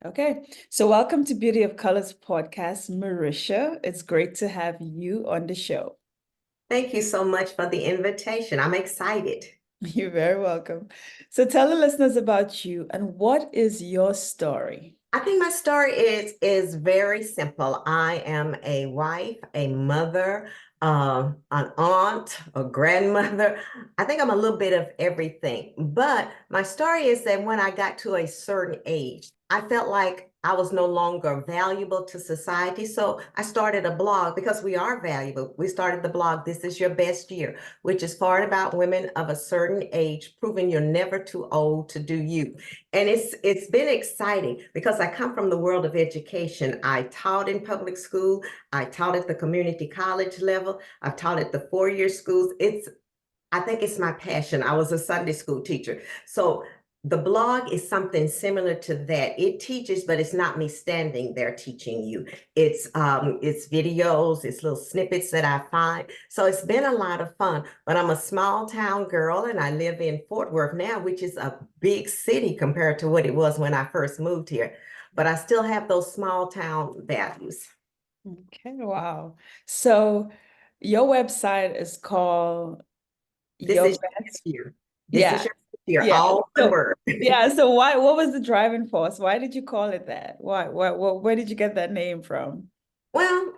Okay, so welcome to Beauty of Colors podcast, Maricia. It's great to have you on the show. Thank you so much for the invitation. I'm excited. You're very welcome. So tell the listeners about you and what is your story? I think my story is very simple. I am a wife, a mother, an aunt, a grandmother. I think I'm a little bit of everything. But my story is that when I got to a certain age, I felt like I was no longer valuable to society. So I started a blog because we are valuable. We started the blog, This Is Your Best Year, which is for and about women of a certain age, proving you're never too old to do you. And it's been exciting because I come from the world of education. I taught in public school. I taught at the community college level. I've taught at the four-year schools. I think it's my passion. I was a Sunday school teacher. So the blog is something similar to that. It teaches, but it's not me standing there teaching you. It's videos, it's little snippets that I find. So it's been a lot of fun. But I'm a small town girl and I live in Fort Worth now, which is a big city compared to what it was when I first moved here. But I still have those small town values. Okay, wow. So your website is called This Your is your Best. best year. This is Yeah, your best year, yeah. all one So word. yeah, so what was the driving force? Why did you call it that? Where did you get that name from? Well,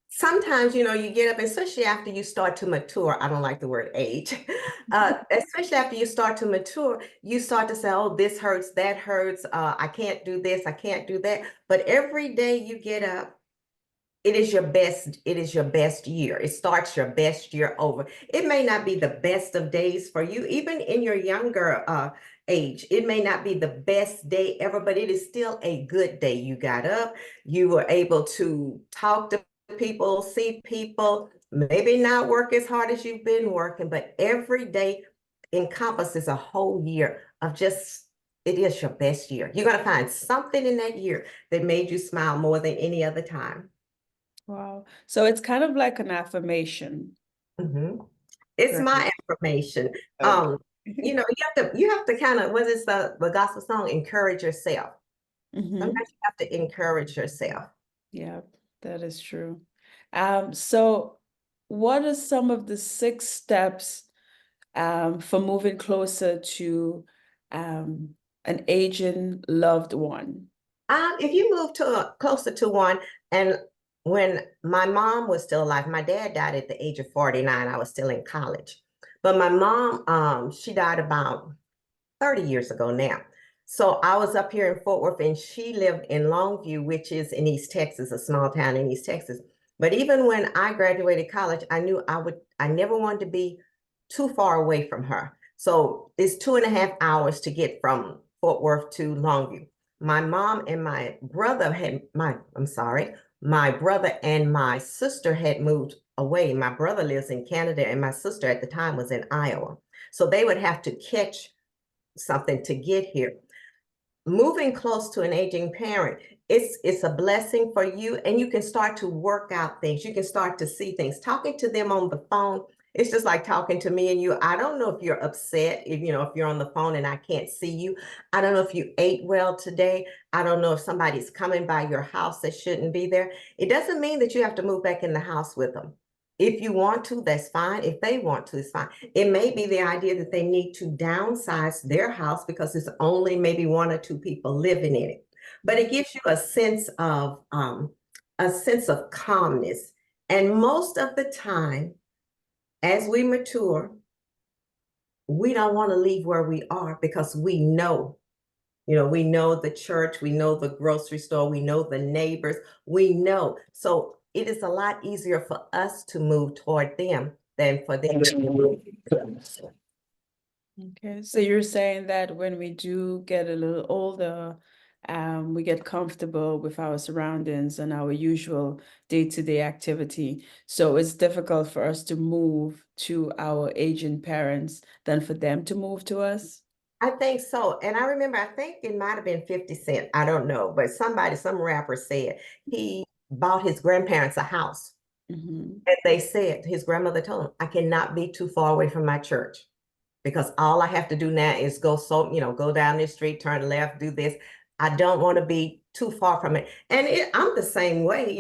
sometimes, you get up, especially after you start to mature. I don't like the word age. Especially after you start to mature, you start to say, oh, this hurts, that hurts. I can't do this, I can't do that. But every day you get up, it is your best year. It starts your best year over. It may not be the best of days for you, even in your younger age. It may not be the best day ever, but it is still a good day. You got up, you were able to talk to people, see people, maybe not work as hard as you've been working, but every day encompasses a whole year of just it is your best year. You're going to find something in that year that made you smile more than any other time. Wow. So it's kind of like an affirmation. Mhm. It's Right. my affirmation. Okay. You have to kind of, what is the gospel song? Encourage yourself. Mm-hmm. Sometimes you have to encourage yourself. Yeah, that is true. So what are some of the 6 steps for moving closer to an aging loved one? If you move to closer to one, and when my mom was still alive, my dad died at the age of 49. I was still in college. But my mom, she died about 30 years ago now. So I was up here in Fort Worth and she lived in Longview, which is in East Texas, a small town in East Texas. But even when I graduated college, I knew I never wanted to be too far away from her. So it's 2.5 hours to get from Fort Worth to Longview. My mom and my brother and my sister had moved away. My brother lives in Canada and my sister at the time was in Iowa. So they would have to catch something to get here. Moving close to an aging parent, it's a blessing for you, and you can start to work out things. You can start to see things. Talking to them on the phone, it's just like talking to me and you. I don't know if you're upset, if you're on the phone and I can't see you. I don't know if you ate well today. I don't know if somebody's coming by your house that shouldn't be there. It doesn't mean that you have to move back in the house with them. If you want to, that's fine. If they want to, it's fine. It may be the idea that they need to downsize their house because it's only maybe one or two people living in it. But it gives you a sense of calmness. And most of the time, as we mature, we don't want to leave where we are because we know the church, we know the grocery store, we know the neighbors, we know. So it is a lot easier for us to move toward them than for them to move toward us. Okay, so you're saying that when we do get a little older, we get comfortable with our surroundings and our usual day-to-day activity. So it's difficult for us to move to our aging parents than for them to move to us. I think so. And I remember, I think it might have been 50 Cent. I don't know. But some rapper said he bought his grandparents a house. Hmm. And they said, his grandmother told him, I cannot be too far away from my church because all I have to do now is go down this street, turn left, do this. I don't want to be too far from it. And I'm the same way,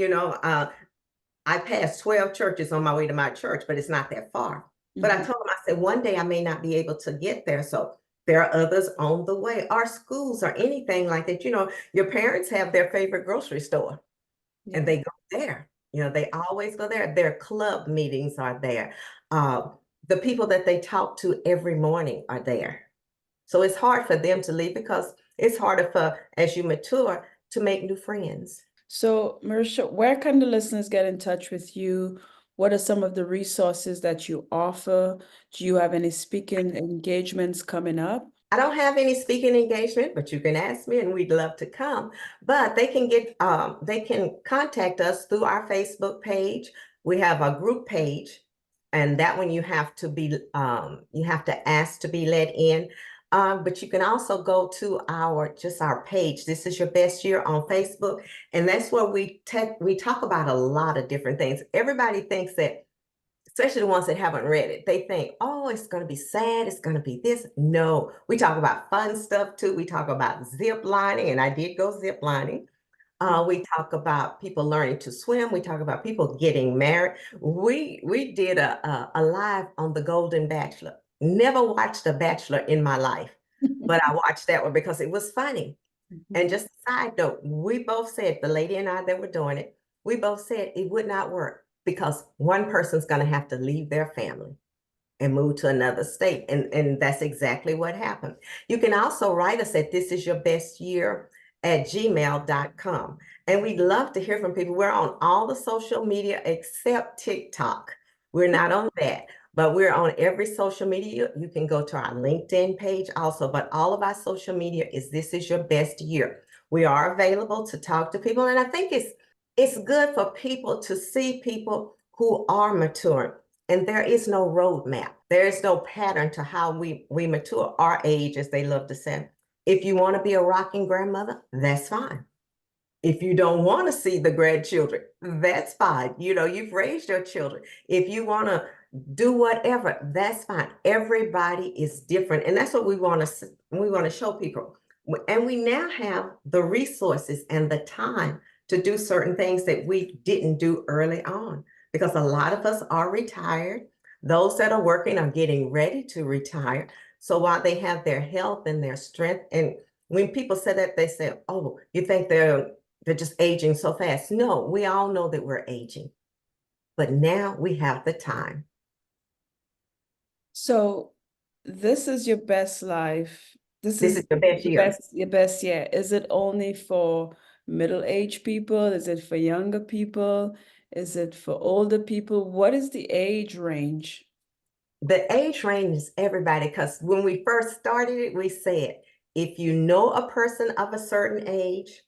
I passed 12 churches on my way to my church, but it's not that far. But I Mhm. told him, I said, one day I may not be able to get there. So there are others on the way. Our schools or anything like that. Your parents have their favorite grocery store and Yeah. they go there. They always go there. Their club meetings are there. Uh, the people that they talk to every morning are there. So it's hard for them to leave because it's harder as you mature, to make new friends. So, Maricia, where can the listeners get in touch with you? What are some of the resources that you offer? Do you have any speaking engagements coming up? I don't have any speaking engagement, but you can ask me and we'd love to come. But they can contact us through our Facebook page. We have a group page, and that one you have to ask to be let in. But you can also go to our page. This is your best year on Facebook. And that's where we talk about a lot of different things. Everybody thinks that, especially the ones that haven't read it, they think, oh, it's going to be sad. It's going to be this. No, we talk about fun stuff too. We talk about zip lining, and I did go zip lining. We talk about people learning to swim. We talk about people getting married. We did a live on The Golden Bachelor. Never watched The Bachelor in my life, but I watched that one because it was funny. And just a side note, we both said, the lady and I that were doing it, we both said it would not work because one person's going to have to leave their family and move to another state. And that's exactly what happened. You can also write us at thisisyourbestyear@gmail.com. And we'd love to hear from people. We're on all the social media except TikTok. We're not on that, but we're on every social media. You can go to our LinkedIn page also, but all of our social media is This Is Your Best Year. We are available to talk to people. And I think it's good for people to see people who are maturing. And there is no roadmap. There is no pattern to how we mature our age, as they love to say. If you want to be a rocking grandmother, that's fine. If you don't want to see the grandchildren, that's fine. You've raised your children. If you want to do whatever, that's fine. Everybody is different. And that's what we want to show people. And we now have the resources and the time to do certain things that we didn't do early on, because a lot of us are retired. Those that are working are getting ready to retire. So while they have their health and their strength, and when people say that, they say, oh, you think they're just aging so fast. No, we all know that we're aging, but now we have the time. So, this is your best life. This This is is the best year. your best year. Is it only for middle-aged people? Is it for younger people? Is it for older people? What is the age range? The age range is everybody, because when we first started it, we said, if you know a person of a certain age,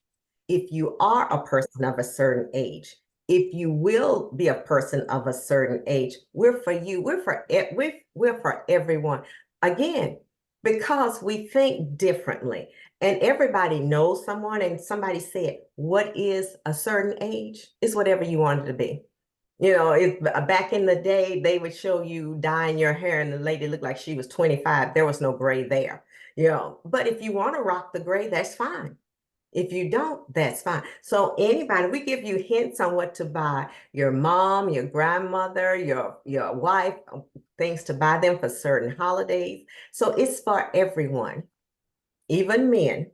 if you are a person of a certain age, if you will be a person of a certain age, we're for you. We're for everyone. Again, because we think differently, and everybody knows someone. And somebody said, "What is a certain age? It's whatever you want it to be." Back in the day, they would show you dyeing your hair and the lady looked like she was 25. There was no gray there. But if you want to rock the gray, that's fine. If you don't, that's fine. So anybody, we give you hints on what to buy. Your mom, your grandmother, your wife, things to buy them for certain holidays. So it's for everyone, even men.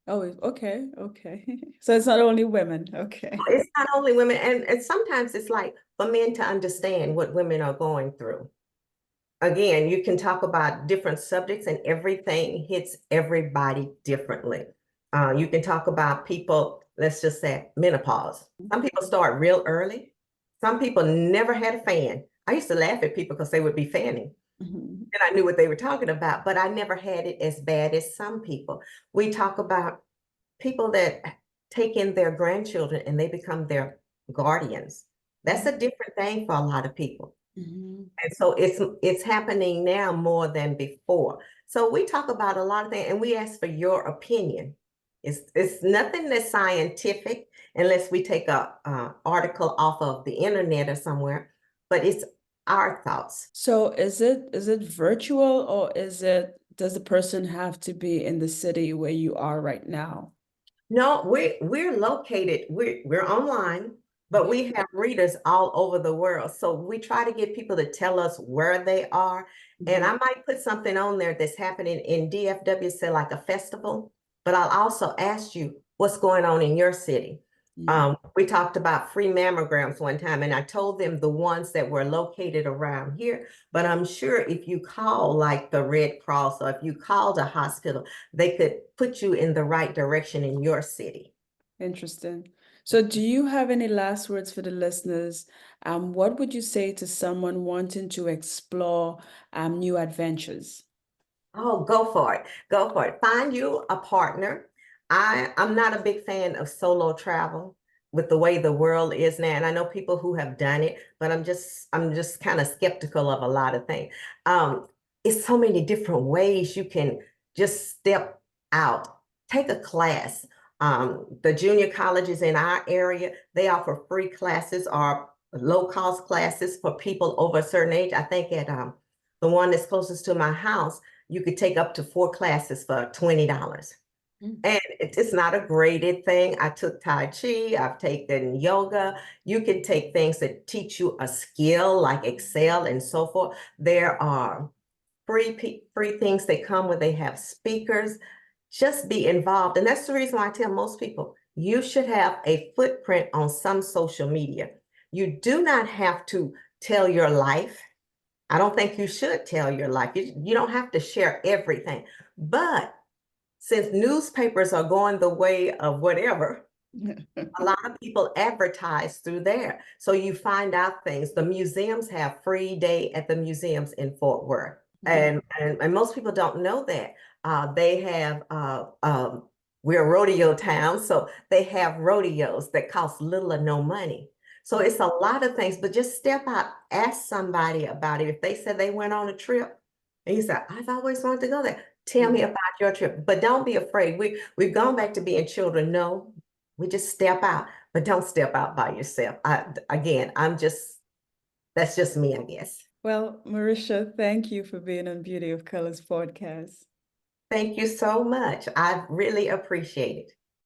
Oh, okay, okay. So it's not only women. Okay. It's not only women, and sometimes it's like for men to understand what women are going through. Again, you can talk about different subjects and everything hits everybody differently. You can talk about people, let's just say menopause. Some people start real early. Some people never had a fan. I used to laugh at people because they would be fanning Mhm. and I knew what they were talking about, but I never had it as bad as some people. We talk about people that take in their grandchildren and they become their guardians. That's a different thing for a lot of people. Mhm. And so it's happening now more than before. So we talk about a lot of things and we ask for your opinion. It's nothing that's scientific unless we take a article off of the internet or somewhere, but it's our thoughts. So is it virtual or does the person have to be in the city where you are right now? No, we're located, we're online, but we have readers all over the world. So we try to get people to tell us where they are. And I might put something on there that's happening in DFW, say like a festival, but I'll also ask you what's going on in your city. Yeah. We talked about free mammograms one time, and I told them the ones that were located around here. But I'm sure if you call like the Red Cross or if you called a hospital, they could put you in the right direction in your city. Interesting. So do you have any last words for the listeners? What would you say to someone wanting to explore new adventures? Oh, go for it. Go for it. Find you a partner. I'm not a big fan of solo travel with the way the world is now. And I know people who have done it, but I'm just kind of skeptical of a lot of things. Um, it's so many different ways you can just step out. Take a class. The junior colleges in our area, they offer free classes or low cost classes for people over a certain age. I think at the one that's closest to my house, you could take up to 4 classes for $20. Mm. And it's not a graded thing. I took Tai Chi, I've taken yoga. You can take things that teach you a skill like Excel and so forth. There are free things that come where they have speakers. Just be involved. And that's the reason why I tell most people you should have a footprint on some social media. You do not have to tell your life. I don't think you should tell your life. You don't have to share everything. But since newspapers are going the way of whatever, a lot of people advertise through there. So you find out things. The museums have free day at the museums in Fort Worth. And most people don't know that. They have, we're a rodeo town, so they have rodeos that cost little or no money. So it's a lot of things, but just step out, ask somebody about it. If they said they went on a trip and you said, I've always wanted to go there, tell me about your trip. But don't be afraid. We've gone back to being children. No, we just step out, but don't step out by yourself. Again, that's just me, I guess. Well, Maricia, thank you for being on Beauty of Colors podcast. Thank you so much. I really appreciate it.